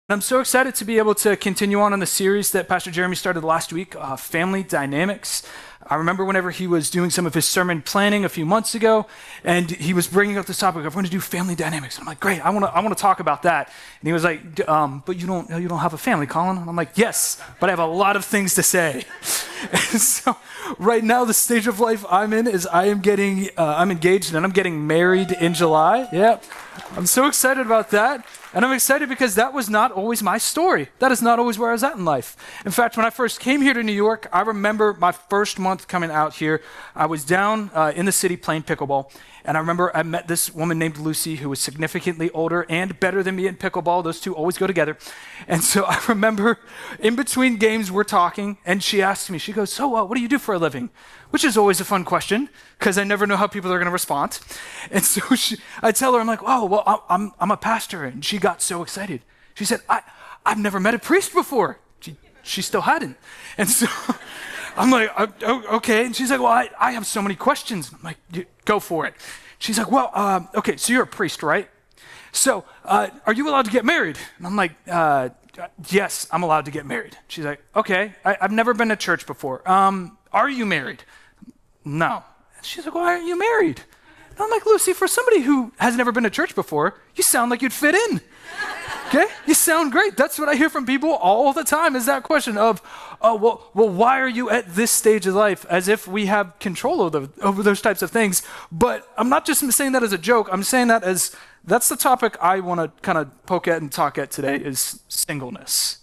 I'm so excited to be able to continue on the series that Pastor Jeremy started last week, Family Dynamics. I remember whenever he was doing some of his sermon planning a few months ago, and he was bringing up this topic of we're going to do family dynamics. And I'm like, great, I want to talk about that. And he was like, but you don't have a family, Colin. And I'm like, yes, but I have a lot of things to say. And so right now, the stage of life I'm in is I'm engaged and I'm getting married in July. Yeah, I'm so excited about that. And I'm excited because that was not always my story. That is not always where I was at in life. In fact, when I first came here to New York, I remember my first month coming out here. I was down in the city playing pickleball. And I remember I met this woman named Lucy who was significantly older and better than me in pickleball. Those two always go together. And so I remember in between games we're talking, and she asked me, she goes, so what do you do for a living? Which is always a fun question because I never know how people are going to respond. And so I tell her, I'm like, oh, well, I'm a pastor. And she got so excited. She said, I've never met a priest before. She still hadn't. And so I'm like, okay. And she's like, well, I have so many questions. I'm like, go for it. She's like, well, okay, so you're a priest, right? So are you allowed to get married? And I'm like, yes, I'm allowed to get married. She's like, okay, I've never been to church before. Are you married? No. She's like, why aren't you married? And I'm like, Lucy, for somebody who has never been to church before, you sound like you'd fit in. Okay? You sound great. That's what I hear from people all the time is that question of, well, why are you at this stage of life? As if we have control over those types of things. But I'm not just saying that as a joke. I'm saying that as, that's the topic I want to kind of poke at and talk at today is singleness.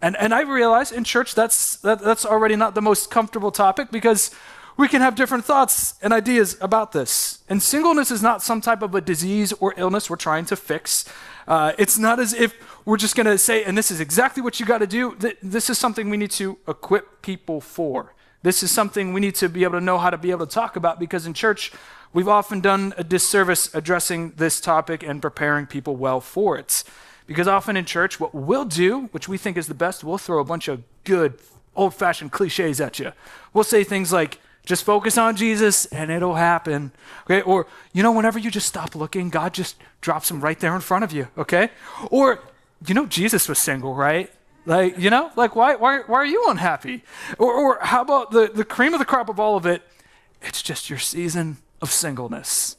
And I realize in church that's already not the most comfortable topic because we can have different thoughts and ideas about this. And singleness is not some type of a disease or illness we're trying to fix. It's not as if we're just going to say, and this is exactly what you got to do. This is something we need to equip people for. This is something we need to be able to know how to be able to talk about because in church, we've often done a disservice addressing this topic and preparing people well for it. Because often in church, what we'll do, which we think is the best, we'll throw a bunch of good old-fashioned cliches at you. We'll say things like, just focus on Jesus and it'll happen, okay? Or, whenever you just stop looking, God just drops him right there in front of you, okay? Or, Jesus was single, right? Like, why are you unhappy? Or how about the cream of the crop of all of it? It's just your season of singleness.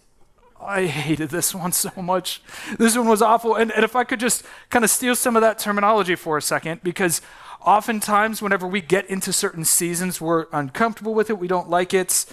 I hated this one so much. This one was awful. And if I could just kind of steal some of that terminology for a second, because oftentimes whenever we get into certain seasons, we're uncomfortable with it. We don't like it.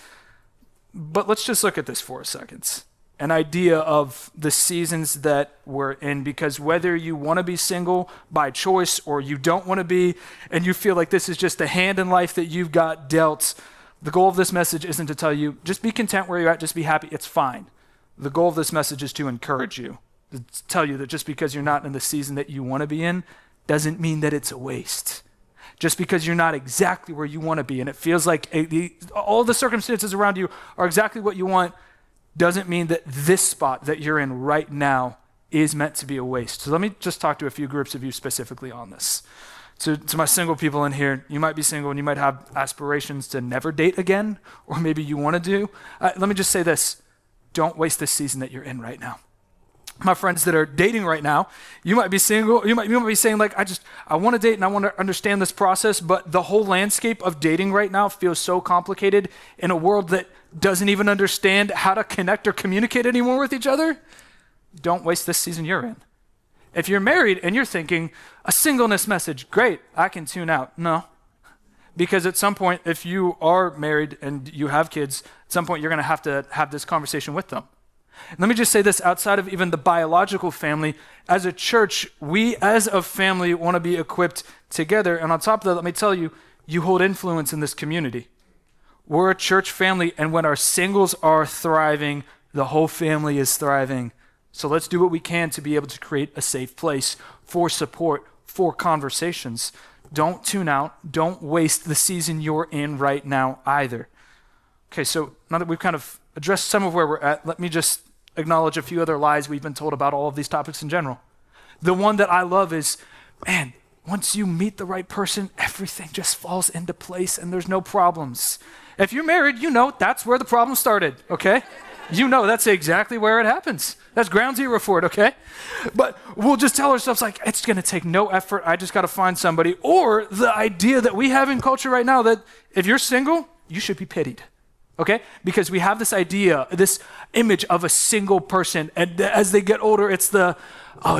But let's just look at this for a second. An idea of the seasons that we're in, because whether you want to be single by choice or you don't want to be, and you feel like this is just the hand in life that you've got dealt, the goal of this message isn't to tell you, just be content where you're at, just be happy, it's fine. The goal of this message is to encourage you, to tell you that just because you're not in the season that you want to be in, doesn't mean that it's a waste. Just because you're not exactly where you want to be and it feels like all the circumstances around you are exactly what you want, doesn't mean that this spot that you're in right now is meant to be a waste. So let me just talk to a few groups of you specifically on this. To my single people in here, you might be single and you might have aspirations to never date again, or maybe you want to do. Let me just say this. Don't waste this season that you're in right now. My friends that are dating right now, you might be single, you might be saying like, I want to date and I want to understand this process, but the whole landscape of dating right now feels so complicated in a world that doesn't even understand how to connect or communicate anymore with each other. Don't waste this season you're in. If you're married and you're thinking, a singleness message, great, I can tune out. No. Because at some point, if you are married and you have kids, at some point you're going to have this conversation with them. And let me just say this, outside of even the biological family, as a church, we as a family want to be equipped together. And on top of that, let me tell you, you hold influence in this community. We're a church family, and when our singles are thriving, the whole family is thriving. So let's do what we can to be able to create a safe place for support, for conversations. Don't tune out. Don't waste the season you're in right now either. Okay, so now that we've kind of addressed some of where we're at, let me just acknowledge a few other lies we've been told about all of these topics in general. The one that I love is, man, once you meet the right person, everything just falls into place and there's no problems. If you're married, that's where the problem started, okay? You know that's exactly where it happens. That's ground zero for it, okay? But we'll just tell ourselves like, it's going to take no effort. I just got to find somebody. Or the idea that we have in culture right now that if you're single, you should be pitied, okay? Because we have this idea, this image of a single person. And as they get older, it's the,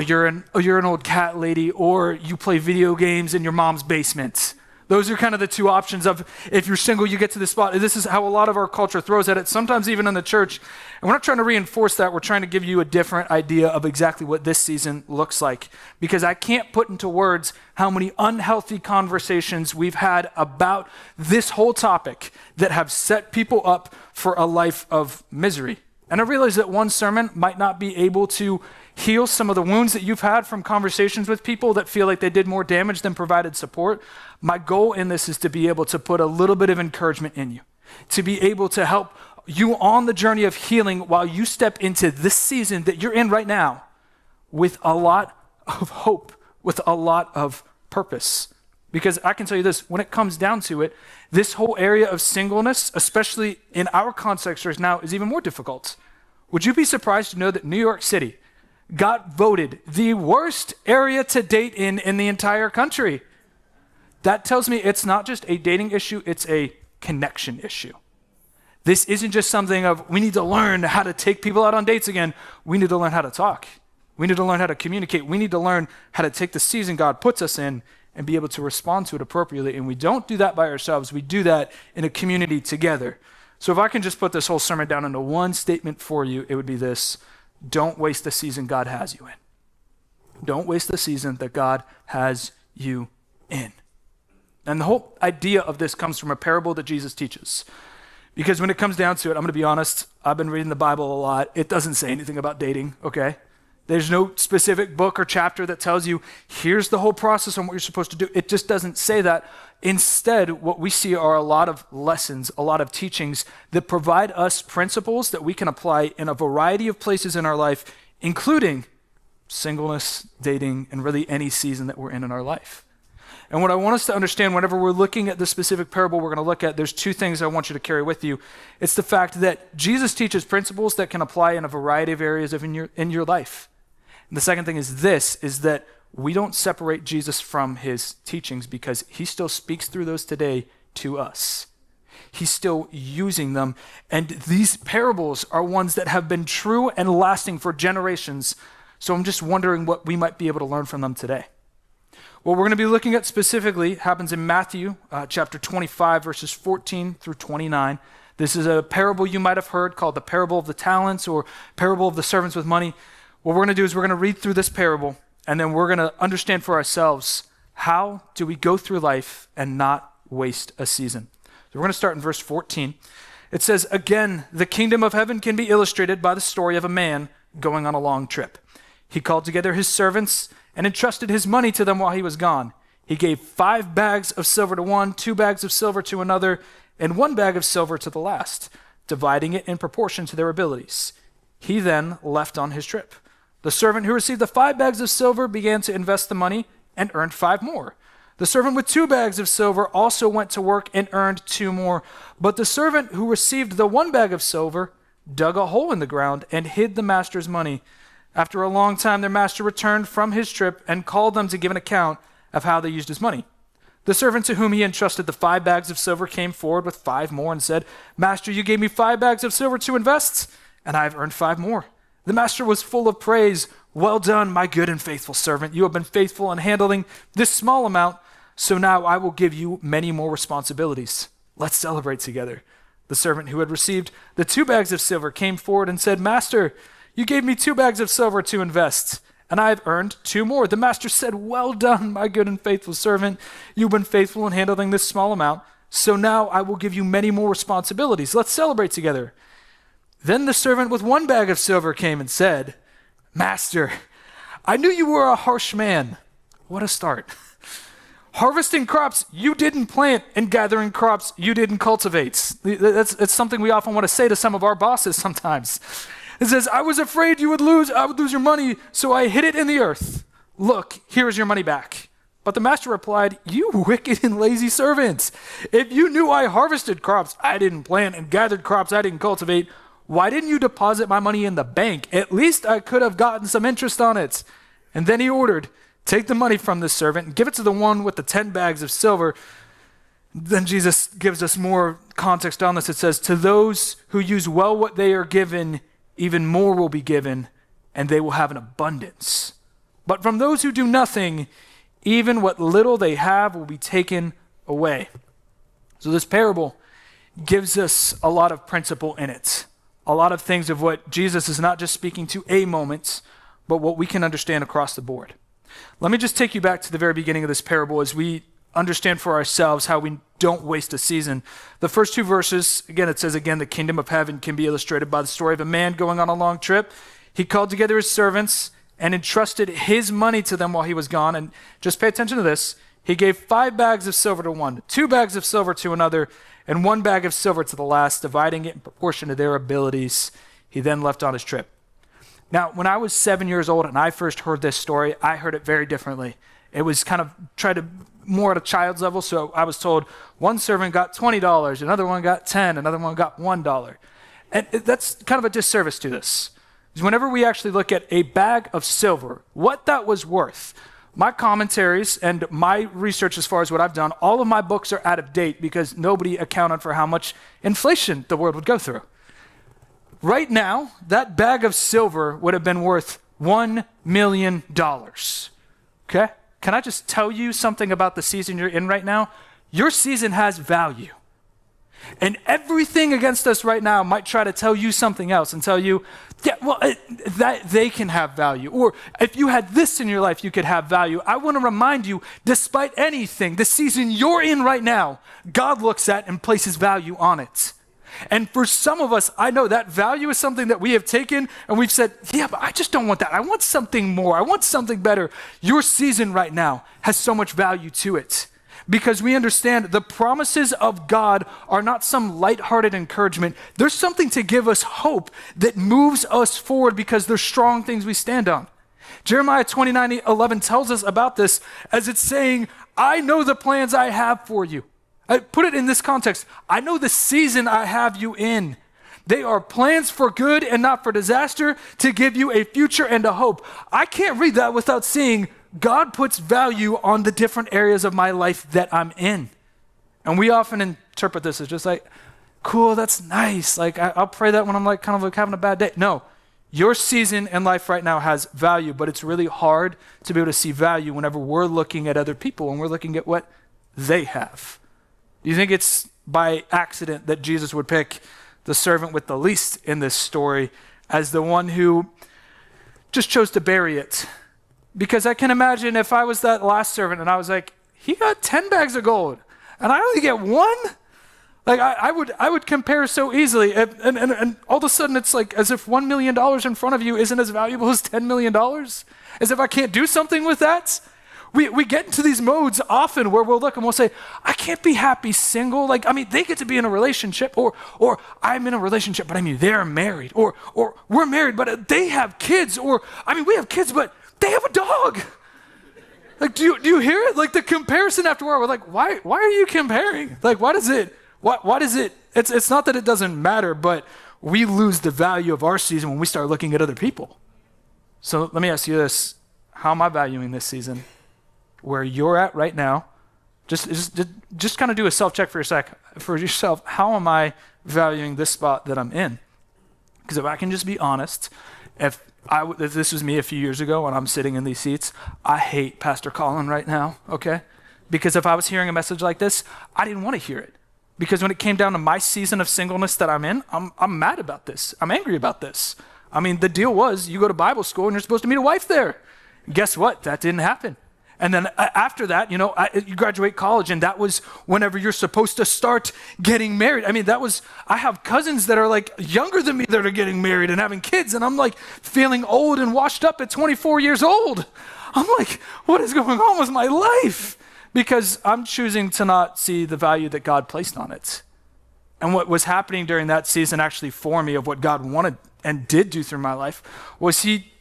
you're an old cat lady, or you play video games in your mom's basement. Those are kind of the two options of if you're single, you get to this spot. This is how a lot of our culture throws at it, sometimes even in the church. And we're not trying to reinforce that. We're trying to give you a different idea of exactly what this season looks like. Because I can't put into words how many unhealthy conversations we've had about this whole topic that have set people up for a life of misery. And I realize that one sermon might not be able to heal some of the wounds that you've had from conversations with people that feel like they did more damage than provided support. My goal in this is to be able to put a little bit of encouragement in you, to be able to help you on the journey of healing while you step into this season that you're in right now with a lot of hope, with a lot of purpose. Because I can tell you this, when it comes down to it, this whole area of singleness, especially in our context right now, is even more difficult. Would you be surprised to know that New York City got voted the worst area to date in the entire country? That tells me it's not just a dating issue, it's a connection issue. This isn't just something of we need to learn how to take people out on dates again. We need to learn how to talk. We need to learn how to communicate. We need to learn how to take the season God puts us in and be able to respond to it appropriately. And we don't do that by ourselves. We do that in a community together. So if I can just put this whole sermon down into one statement for you, it would be this: don't waste the season God has you in. Don't waste the season that God has you in. And the whole idea of this comes from a parable that Jesus teaches. Because when it comes down to it, I'm going to be honest, I've been reading the Bible a lot. It doesn't say anything about dating, okay? There's no specific book or chapter that tells you, here's the whole process on what you're supposed to do. It just doesn't say that. Instead, what we see are a lot of lessons, a lot of teachings that provide us principles that we can apply in a variety of places in our life, including singleness, dating, and really any season that we're in our life. And what I want us to understand whenever we're looking at the specific parable we're going to look at, there's two things I want you to carry with you. It's the fact that Jesus teaches principles that can apply in a variety of areas in your life. And the second thing is this, is that we don't separate Jesus from his teachings because he still speaks through those today to us. He's still using them. And these parables are ones that have been true and lasting for generations. So I'm just wondering what we might be able to learn from them today. What we're going to be looking at specifically happens in Matthew chapter 25, verses 14 through 29. This is a parable you might have heard called the parable of the talents or parable of the servants with money. What we're going to do is we're going to read through this parable, and then we're going to understand for ourselves, how do we go through life and not waste a season? So we're going to start in verse 14. It says, "Again, the kingdom of heaven can be illustrated by the story of a man going on a long trip. He called together his servants and entrusted his money to them while he was gone. He gave 5 bags of silver to one, 2 bags of silver to another, and 1 bag of silver to the last, dividing it in proportion to their abilities. He then left on his trip. The servant who received the 5 bags of silver began to invest the money and earned 5 more. The servant with 2 bags of silver also went to work and earned 2 more. But the servant who received the 1 bag of silver dug a hole in the ground and hid the master's money. After a long time, their master returned from his trip and called them to give an account of how they used his money. The servant to whom he entrusted the 5 bags of silver came forward with 5 more and said, 'Master, you gave me 5 bags of silver to invest, and I have earned 5 more.' The master was full of praise. 'Well done, my good and faithful servant. You have been faithful in handling this small amount, so now I will give you many more responsibilities. Let's celebrate together.' The servant who had received the 2 bags of silver came forward and said, 'Master, you gave me 2 bags of silver to invest, and I have earned 2 more.' The master said, 'Well done, my good and faithful servant. You've been faithful in handling this small amount, so now I will give you many more responsibilities. Let's celebrate together.' Then the servant with 1 bag of silver came and said, 'Master, I knew you were a harsh man.'" What a start. "Harvesting crops you didn't plant and gathering crops you didn't cultivate." That's something we often want to say to some of our bosses sometimes. It says, "I was afraid I would lose your money, so I hid it in the earth. Look, here is your money back." But the master replied, "You wicked and lazy servants. If you knew I harvested crops I didn't plant and gathered crops I didn't cultivate, Why didn't you deposit my money in the bank? At least I could have gotten some interest on it. And then he ordered, take the money from this servant and give it to the one with the 10 bags of silver. Then Jesus gives us more context on this. It says, to those who use well what they are given, even more will be given, and they will have an abundance. But from those who do nothing, even what little they have will be taken away. So this parable gives us a lot of principle in it. A lot of things of what Jesus is not just speaking to a moment, but what we can understand across the board. Let me just take you back to the very beginning of this parable as we understand for ourselves how we don't waste a season. The first two verses, again, it says, again, the kingdom of heaven can be illustrated by the story of a man going on a long trip. He called together his servants and entrusted his money to them while he was gone. And just pay attention to this. He gave 5 bags of silver to one, 2 bags of silver to another, and 1 bag of silver to the last, dividing it in proportion to their abilities. He then left on his trip. Now, when I was 7 years old and I first heard this story, I heard it very differently. It was kind of tried to more at a child's level. So I was told one servant got $20, another one got $10, another one got $1. And that's kind of a disservice to this. Because whenever we actually look at a bag of silver, what that was worth, my commentaries and my research as far as what I've done, all of my books are out of date because nobody accounted for how much inflation the world would go through. Right now, that bag of silver would have been worth $1 million. Okay? Can I just tell you something about the season you're in right now? Your season has value. And everything against us right now might try to tell you something else and tell you, yeah, well, that they can have value. Or if you had this in your life, you could have value. I want to remind you, despite anything, the season you're in right now, God looks at and places value on it. And for some of us, I know that value is something that we have taken and we've said, yeah, but I just don't want that. I want something more. I want something better. Your season right now has so much value to it because we understand the promises of God are not some lighthearted encouragement. There's something to give us hope that moves us forward because there's strong things we stand on. Jeremiah 29:11 tells us about this as it's saying, I know the plans I have for you. I put it in this context. I know the season I have you in. They are plans for good and not for disaster, to give you a future and a hope. I can't read that without seeing God puts value on the different areas of my life that I'm in. And we often interpret this as just like, cool, that's nice. Like I'll pray that when I'm like kind of like having a bad day. No, your season in life right now has value, but it's really hard to be able to see value whenever we're looking at other people and we're looking at what they have. Do you think it's by accident that Jesus would pick the servant with the least in this story as the one who just chose to bury it? Because I can imagine if I was that last servant and I was like, he got 10 bags of gold and I only get 1? Like I would compare so easily. And all of a sudden it's like as if $1 million in front of you isn't as valuable as $10 million. As if I can't do something with that. We get into these modes often where we'll look and we'll say, I can't be happy single. Like, I mean, they get to be in a relationship or I'm in a relationship, but I mean, they're married or we're married, but they have kids or, I mean, we have kids, but they have a dog. Like, do you hear it? Like the comparison after we're like, why are you comparing? Like, why does it, it's not that it doesn't matter, but we lose the value of our season when we start looking at other people. So let me ask you this. How am I valuing this season? Where you're at right now, just kind of do a self-check for yourself. How am I valuing this spot that I'm in? Because if I can just be honest, if this was me a few years ago when I'm sitting in these seats, I hate Pastor Colin right now, okay? Because if I was hearing a message like this, I didn't want to hear it. Because when it came down to my season of singleness that I'm in, I'm mad about this. I'm angry about this. I mean, the deal was you go to Bible school and you're supposed to meet a wife there. Guess what? That didn't happen. And then after that, you graduate college, and that was whenever you're supposed to start getting married. I mean, I have cousins that are like younger than me that are getting married and having kids, and I'm like feeling old and washed up at 24 years old. I'm like, what is going on with my life? Because I'm choosing to not see the value that God placed on it. And what was happening during that season actually for me of what God wanted and did do through my life was he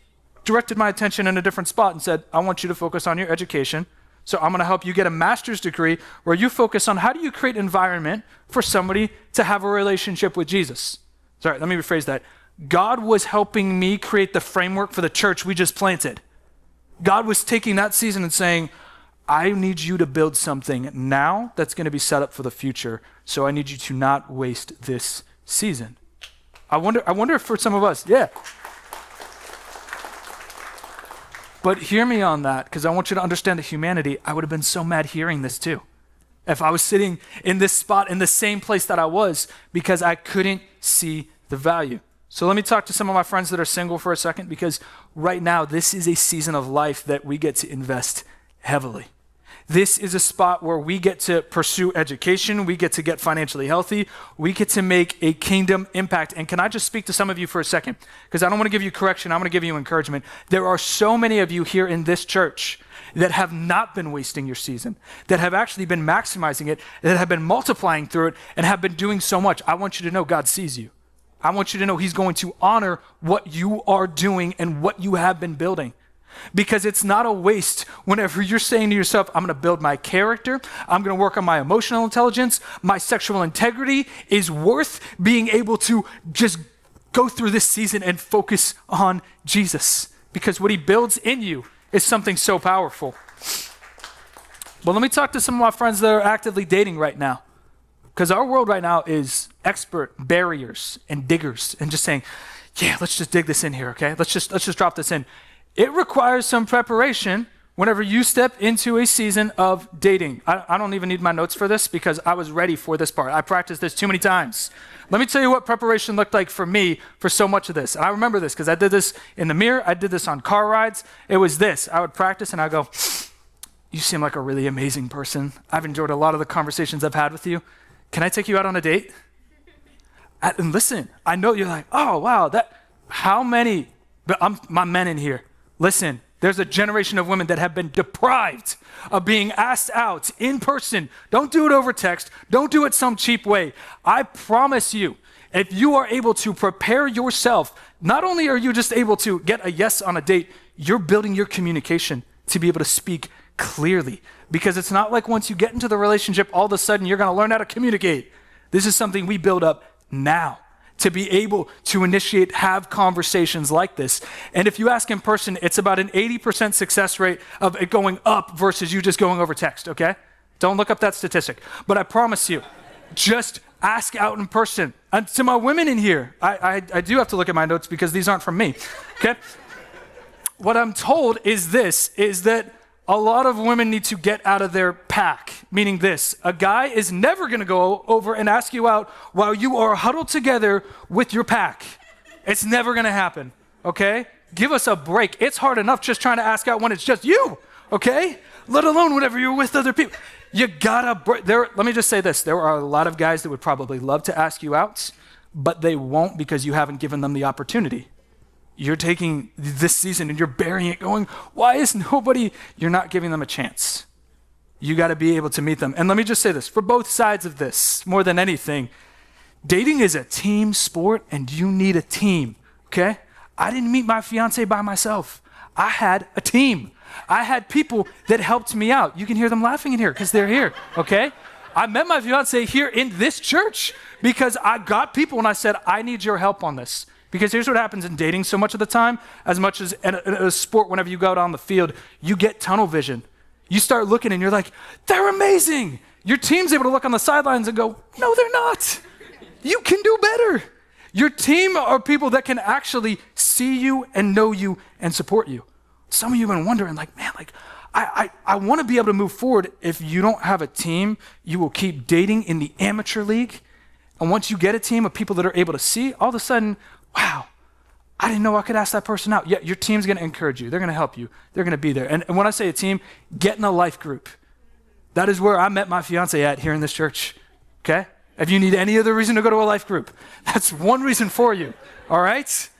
directed my attention in a different spot and said, I want you to focus on your education. So I'm going to help you get a master's degree where you focus on how do you create environment for somebody to have a relationship with Jesus. Sorry, let me rephrase that. God was helping me create the framework for the church we just planted. God was taking that season and saying, I need you to build something now that's going to be set up for the future. So I need you to not waste this season. I wonder if for some of us, yeah. But hear me on that, because I want you to understand the humanity. I would have been so mad hearing this too. If I was sitting in this spot, in the same place that I was, because I couldn't see the value. So let me talk to some of my friends that are single for a second, because right now, this is a season of life that we get to invest heavily. This is a spot where we get to pursue education, we get to get financially healthy, we get to make a kingdom impact. And can I just speak to some of you for a second? Because I don't want to give you correction, I'm going to give you encouragement. There are so many of you here in this church that have not been wasting your season, that have actually been maximizing it, that have been multiplying through it, and have been doing so much. I want you to know God sees you. I want you to know he's going to honor what you are doing and what you have been building. Because it's not a waste whenever you're saying to yourself, I'm going to build my character, I'm going to work on my emotional intelligence, my sexual integrity is worth being able to just go through this season and focus on Jesus. Because what he builds in you is something so powerful. But let me talk to some of my friends that are actively dating right now. Because our world right now is expert barriers and diggers and just saying, yeah, let's just dig this in here, okay? Let's just drop this in. It requires some preparation whenever you step into a season of dating. I don't even need my notes for this because I was ready for this part. I practiced this too many times. Let me tell you what preparation looked like for me for so much of this. And I remember this because I did this in the mirror. I did this on car rides. It was this. I would practice and I'd go, you seem like a really amazing person. I've enjoyed a lot of the conversations I've had with you. Can I take you out on a date? And listen, I know you're like, oh, wow, how many, but my men in here. Listen, there's a generation of women that have been deprived of being asked out in person. Don't do it over text. Don't do it some cheap way. I promise you, if you are able to prepare yourself, not only are you just able to get a yes on a date, you're building your communication to be able to speak clearly. Because it's not like once you get into the relationship, all of a sudden you're going to learn how to communicate. This is something we build up now, to be able to initiate, have conversations like this. And if you ask in person, it's about an 80% success rate of it going up versus you just going over text, okay? Don't look up that statistic. But I promise you, just ask out in person. And to my women in here, I do have to look at my notes because these aren't from me, okay? What I'm told is that a lot of women need to get out of their pack, meaning this: a guy is never going to go over and ask you out while you are huddled together with your pack. It's never going to happen, okay? Give us a break. It's hard enough just trying to ask out when it's just you, okay? Let alone whenever you're with other people. You gotta break. Let me just say this. There are a lot of guys that would probably love to ask you out, but they won't because you haven't given them the opportunity. You're taking this season and you're burying it going, why is nobody? You're not giving them a chance. You got to be able to meet them. And let me just say this, for both sides of this, more than anything, dating is a team sport and you need a team, okay? I didn't meet my fiance by myself. I had a team. I had people that helped me out. You can hear them laughing in here because they're here, okay? I met my fiance here in this church because I got people and I said, I need your help on this. Because here's what happens in dating so much of the time, as much as in a sport, whenever you go out on the field, you get tunnel vision. You start looking and you're like, they're amazing. Your team's able to look on the sidelines and go, no, they're not. You can do better. Your team are people that can actually see you and know you and support you. Some of you have been wondering, like, man, like, I want to be able to move forward. If you don't have a team, you will keep dating in the amateur league. And once you get a team of people that are able to see, all of a sudden, wow, I didn't know I could ask that person out. Yeah, your team's going to encourage you. They're going to help you. They're going to be there. And when I say a team, get in a life group. That is where I met my fiance at here in this church, okay? If you need any other reason to go to a life group, that's one reason for you, all right?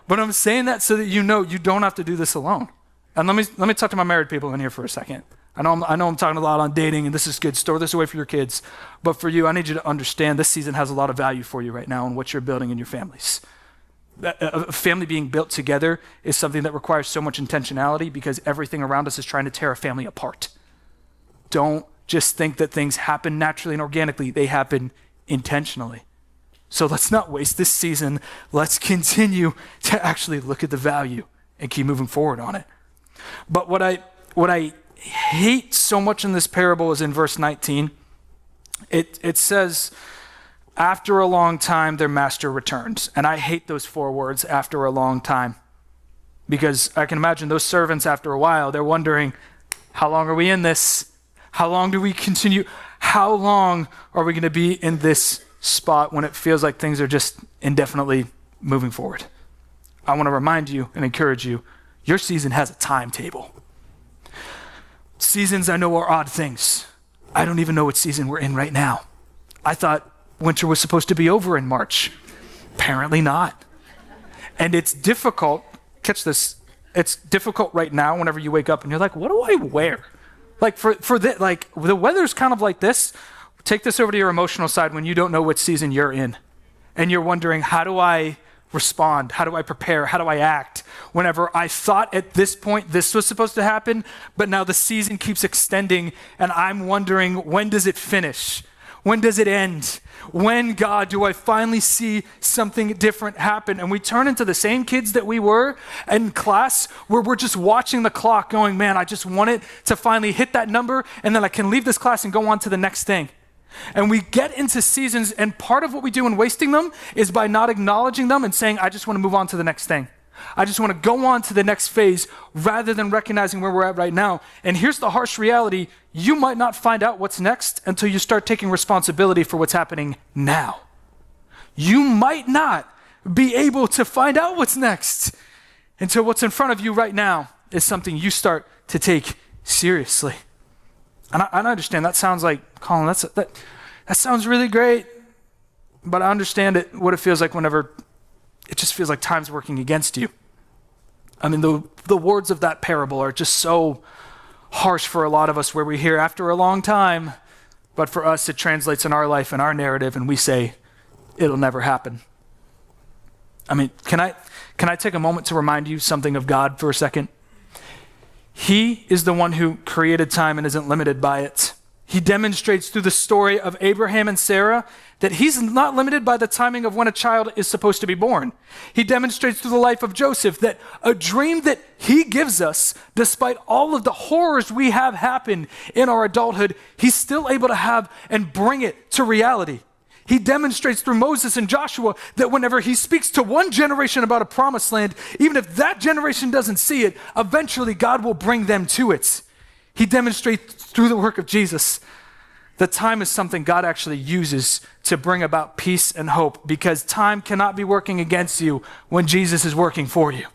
But I'm saying that so that you know you don't have to do this alone. And let me talk to my married people in here for a second. I know I'm talking a lot on dating, and this is good. Store this away for your kids. But for you, I need you to understand this season has a lot of value for you right now and what you're building in your families. A family being built together is something that requires so much intentionality because everything around us is trying to tear a family apart. Don't just think that things happen naturally and organically. They happen intentionally. So let's not waste this season. Let's continue to actually look at the value and keep moving forward on it. But what I hate so much in this parable is in verse 19. It says, after a long time, their master returns. And I hate those 4 words, after a long time. Because I can imagine those servants after a while, they're wondering, how long are we in this? How long do we continue? How long are we going to be in this spot when it feels like things are just indefinitely moving forward? I want to remind you and encourage you, your season has a timetable. Seasons I know are odd things. I don't even know what season we're in right now. I thought winter was supposed to be over in March. Apparently not. And it's difficult, catch this, it's difficult right now whenever you wake up and you're like, what do I wear? Like the weather's kind of like this. Take this over to your emotional side when you don't know what season you're in. And you're wondering, how do I respond? How do I prepare? How do I act? Whenever I thought at this point this was supposed to happen, but now the season keeps extending and I'm wondering, when does it finish? When does it end? When, God, do I finally see something different happen? And we turn into the same kids that we were in class where we're just watching the clock going, man, I just want it to finally hit that number and then I can leave this class and go on to the next thing. And we get into seasons, and part of what we do in wasting them is by not acknowledging them and saying, I just want to move on to the next thing. I just want to go on to the next phase rather than recognizing where we're at right now. And here's the harsh reality. You might not find out what's next until you start taking responsibility for what's happening now. You might not be able to find out what's next until what's in front of you right now is something you start to take seriously. And I understand that sounds like, Colin, that sounds really great, but I understand what it feels like whenever it just feels like time's working against you. I mean, the words of that parable are just so harsh for a lot of us, where we hear after a long time, but for us it translates in our life and our narrative and we say, it'll never happen. I mean, can I take a moment to remind you something of God for a second? He is the one who created time and isn't limited by it. He demonstrates through the story of Abraham and Sarah that he's not limited by the timing of when a child is supposed to be born. He demonstrates through the life of Joseph that a dream that he gives us, despite all of the horrors we have happen in our adulthood, he's still able to have and bring it to reality. He demonstrates through Moses and Joshua that whenever he speaks to one generation about a promised land, even if that generation doesn't see it, eventually God will bring them to it. He demonstrates through the work of Jesus that time is something God actually uses to bring about peace and hope, because time cannot be working against you when Jesus is working for you.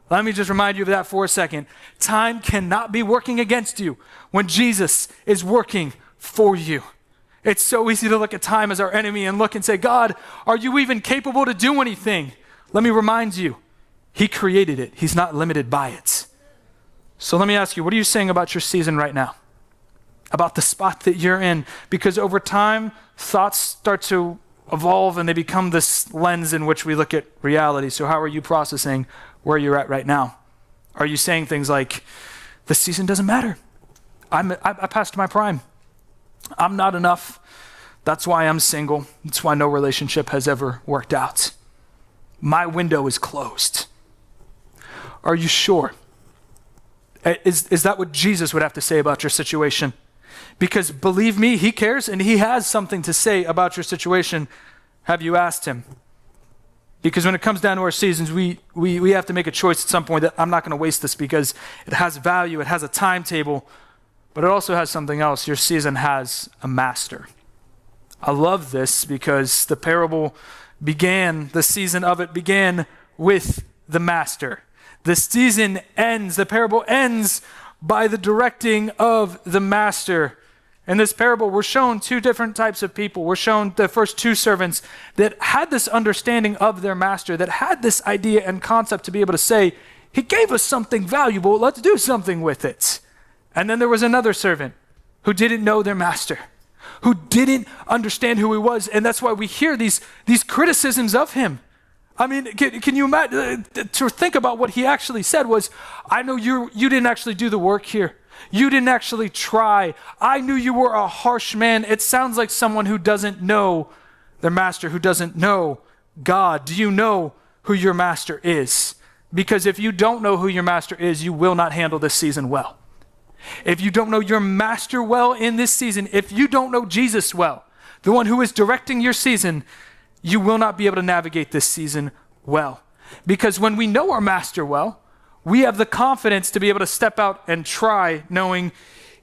Let me just remind you of that for a second. Time cannot be working against you when Jesus is working for you. It's so easy to look at time as our enemy and look and say, God, are you even capable to do anything? Let me remind you, he created it. He's not limited by it. So let me ask you, what are you saying about your season right now? About the spot that you're in? Because over time, thoughts start to evolve and they become this lens in which we look at reality. So how are you processing where you're at right now? Are you saying things like, the season doesn't matter. I passed my prime. I'm not enough. That's why I'm single. That's why no relationship has ever worked out. My window is closed. Are you sure? Is that what Jesus would have to say about your situation? Because believe me, he cares and he has something to say about your situation. Have you asked him? Because when it comes down to our seasons, we have to make a choice at some point that I'm not going to waste this because it has value, it has a timetable, but it also has something else. Your season has a master. I love this because the parable began, the season of it began with the master. The season ends, the parable ends by the directing of the master. In this parable, we're shown two different types of people. We're shown the first two servants that had this understanding of their master, that had this idea and concept to be able to say, he gave us something valuable, let's do something with it. And then there was another servant who didn't know their master, who didn't understand who he was, and that's why we hear these criticisms of him. I mean, can you imagine, to think about what he actually said was, I know you didn't actually do the work here. You didn't actually try. I knew you were a harsh man. It sounds like someone who doesn't know their master who doesn't know God. Do you know who your master is? Because if you don't know who your master is, you will not handle this season well. If you don't know your master well in this season, if you don't know Jesus well, the one who is directing your season, you will not be able to navigate this season well. Because when we know our master well, we have the confidence to be able to step out and try, knowing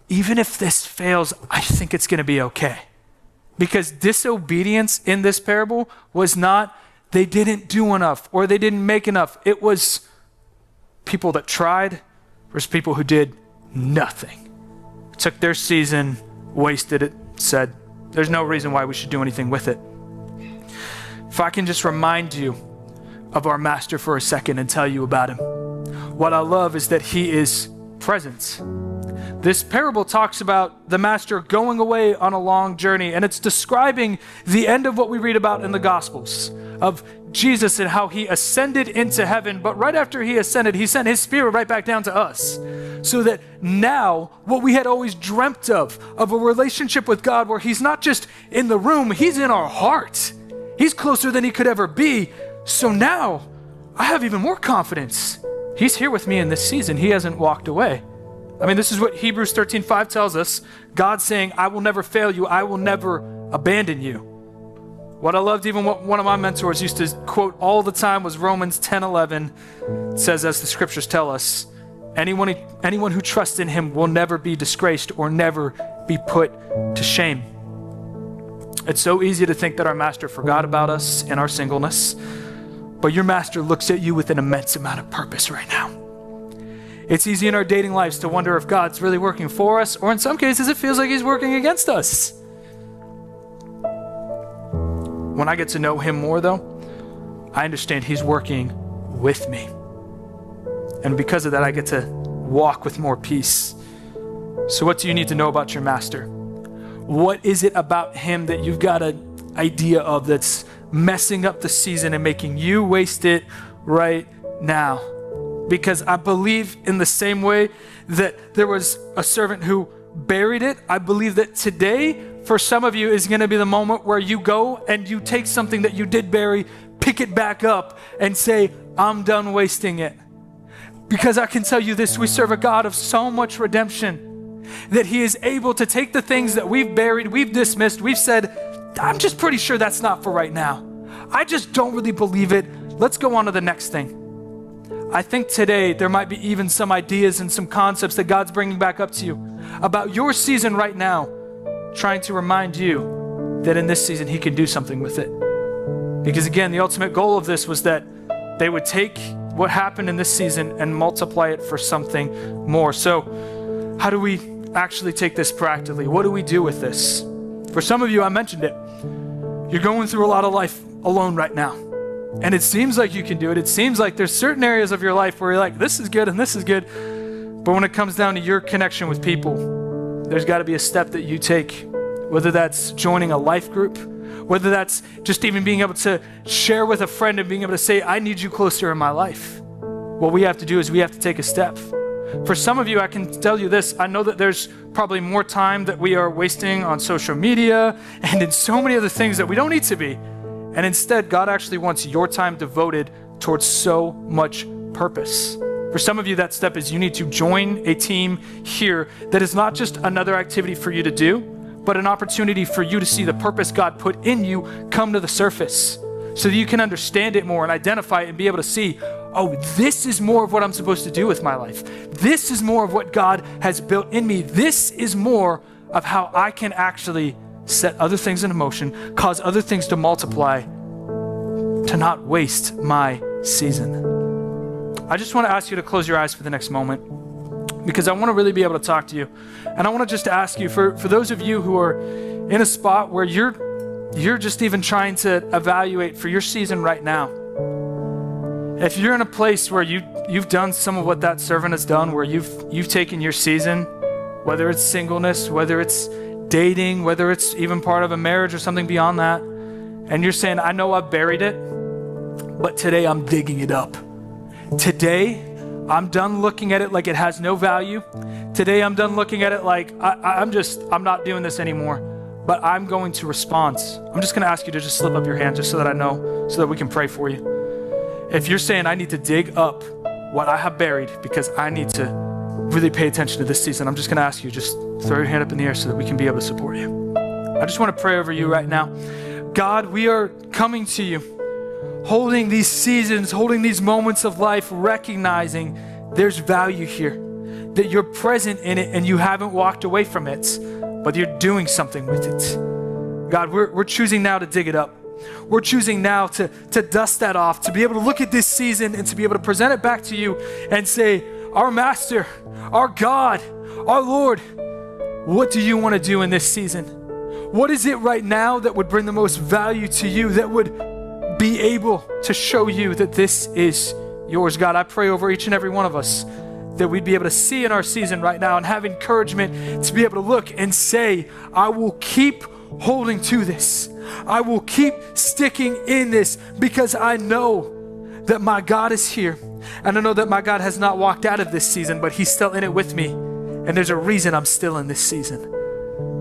even if this fails, I think it's going to be okay. Because disobedience in this parable was not they didn't do enough or they didn't make enough. It was people that tried versus people who did nothing. Took their season, wasted it, said, there's no reason why we should do anything with it. If I can just remind you of our master for a second and tell you about him. What I love is that he is present. This parable talks about the master going away on a long journey, and it's describing the end of what we read about in the Gospels of Jesus and how he ascended into heaven, but right after he ascended, he sent his spirit right back down to us. So that now what we had always dreamt of a relationship with God where he's not just in the room, he's in our heart. He's closer than he could ever be. So now I have even more confidence. He's here with me in this season. He hasn't walked away. I mean, this is what Hebrews 13:5 tells us. God saying, I will never fail you. I will never abandon you. What I loved, even what one of my mentors used to quote all the time was Romans 10:11. It says, as the scriptures tell us, anyone who trusts in him will never be disgraced or never be put to shame. It's so easy to think that our master forgot about us in our singleness, but your master looks at you with an immense amount of purpose right now. It's easy in our dating lives to wonder if God's really working for us, or in some cases it feels like he's working against us. When I get to know him more though, I understand he's working with me. And because of that, I get to walk with more peace. So what do you need to know about your master? What is it about him that you've got an idea of that's messing up the season and making you waste it right now? Because I believe in the same way that there was a servant who buried it, I believe that today, for some of you, is going to be the moment where you go and you take something that you did bury, pick it back up, and say, I'm done wasting it. Because I can tell you this, we serve a God of so much redemption that he is able to take the things that we've buried, we've dismissed, we've said, I'm just pretty sure that's not for right now. I just don't really believe it. Let's go on to the next thing. I think today there might be even some ideas and some concepts that God's bringing back up to you about your season right now, trying to remind you that in this season he can do something with it. Because again, the ultimate goal of this was that they would take what happened in this season and multiply it for something more. So how do we actually take this practically? What do we do with this? For some of you, I mentioned it. You're going through a lot of life alone right now. And it seems like you can do it. It seems like there's certain areas of your life where you're like, this is good and this is good. But when it comes down to your connection with people, there's got to be a step that you take, whether that's joining a life group, whether that's just even being able to share with a friend and being able to say, I need you closer in my life. What we have to do is we have to take a step. For some of you, I can tell you this, I know that there's probably more time that we are wasting on social media and in so many other things that we don't need to be. And instead, God actually wants your time devoted towards so much purpose. For some of you, that step is you need to join a team here that is not just another activity for you to do, but an opportunity for you to see the purpose God put in you come to the surface so that you can understand it more and identify it and be able to see, oh, this is more of what I'm supposed to do with my life. This is more of what God has built in me. This is more of how I can actually set other things in motion, cause other things to multiply, to not waste my season. I just want to ask you to close your eyes for the next moment because I want to really be able to talk to you. And I want to just ask you, for those of you who are in a spot where you're just even trying to evaluate for your season right now, if you're in a place where you've done some of what that servant has done, where you've taken your season, whether it's singleness, whether it's dating, whether it's even part of a marriage or something beyond that, and you're saying, I know I've buried it, but today I'm digging it up. Today, I'm done looking at it like it has no value. Today, I'm done looking at it like I'm not doing this anymore. but I'm going to respond. I'm just going to ask you to just slip up your hand just so that I know, so that we can pray for you. If you're saying, I need to dig up what I have buried because I need to really pay attention to this season, I'm just going to ask you, just throw your hand up in the air so that we can be able to support you. I just want to pray over you right now. God, we are coming to you, holding these seasons, holding these moments of life, recognizing there's value here, that you're present in it and you haven't walked away from it, but you're doing something with it. God, we're choosing now to dig it up. We're choosing now to dust that off, to be able to look at this season and to be able to present it back to you and say, our Master, our God, our Lord, what do you want to do in this season? What is it right now that would bring the most value to you, that would be able to show you that this is yours? God, I pray over each and every one of us that we'd be able to see in our season right now and have encouragement to be able to look and say, I will keep holding to this. I will keep sticking in this because I know that my God is here. And I know that my God has not walked out of this season, but he's still in it with me. And there's a reason I'm still in this season.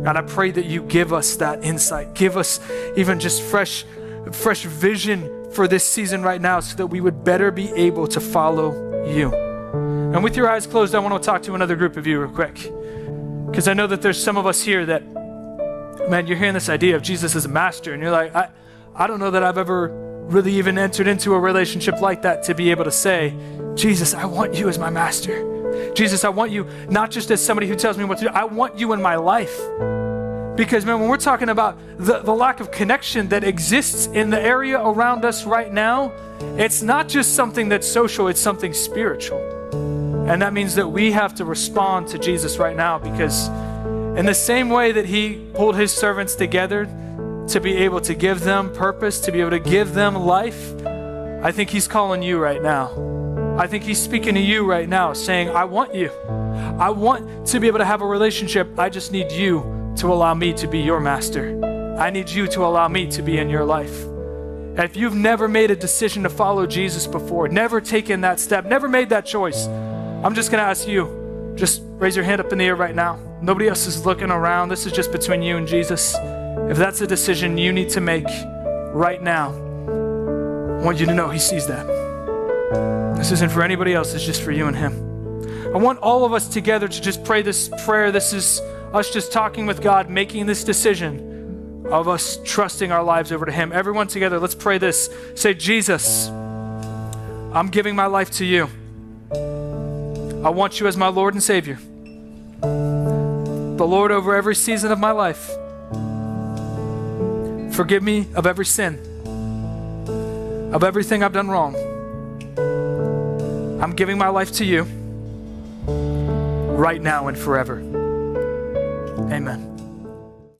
God, I pray that you give us that insight. Give us even just fresh vision for this season right now so that we would better be able to follow you. And with your eyes closed, I want to talk to another group of you real quick. Because I know that there's some of us here that, man, you're hearing this idea of Jesus as a master, and you're like, I don't know that I've ever really even entered into a relationship like that to be able to say, Jesus, I want you as my master. Jesus, I want you not just as somebody who tells me what to do, I want you in my life. Because, man, when we're talking about the lack of connection that exists in the area around us right now, it's not just something that's social, it's something spiritual. And that means that we have to respond to Jesus right now, because in the same way that he pulled his servants together to be able to give them purpose, to be able to give them life, I think he's calling you right now. I think he's speaking to you right now, saying, I want you. I want to be able to have a relationship. I just need you to allow me to be your master. I need you to allow me to be in your life. And if you've never made a decision to follow Jesus before, never taken that step, never made that choice, I'm just going to ask you, just raise your hand up in the air right now. Nobody else is looking around. This is just between you and Jesus. If that's a decision you need to make right now, I want you to know he sees that. This isn't for anybody else. It's just for you and him. I want all of us together to just pray this prayer. This is us just talking with God, making this decision of us trusting our lives over to him. Everyone together, let's pray this. Say, Jesus, I'm giving my life to you. I want you as my Lord and Savior, the Lord over every season of my life. Forgive me of every sin, of everything I've done wrong. I'm giving my life to you right now and forever. Amen.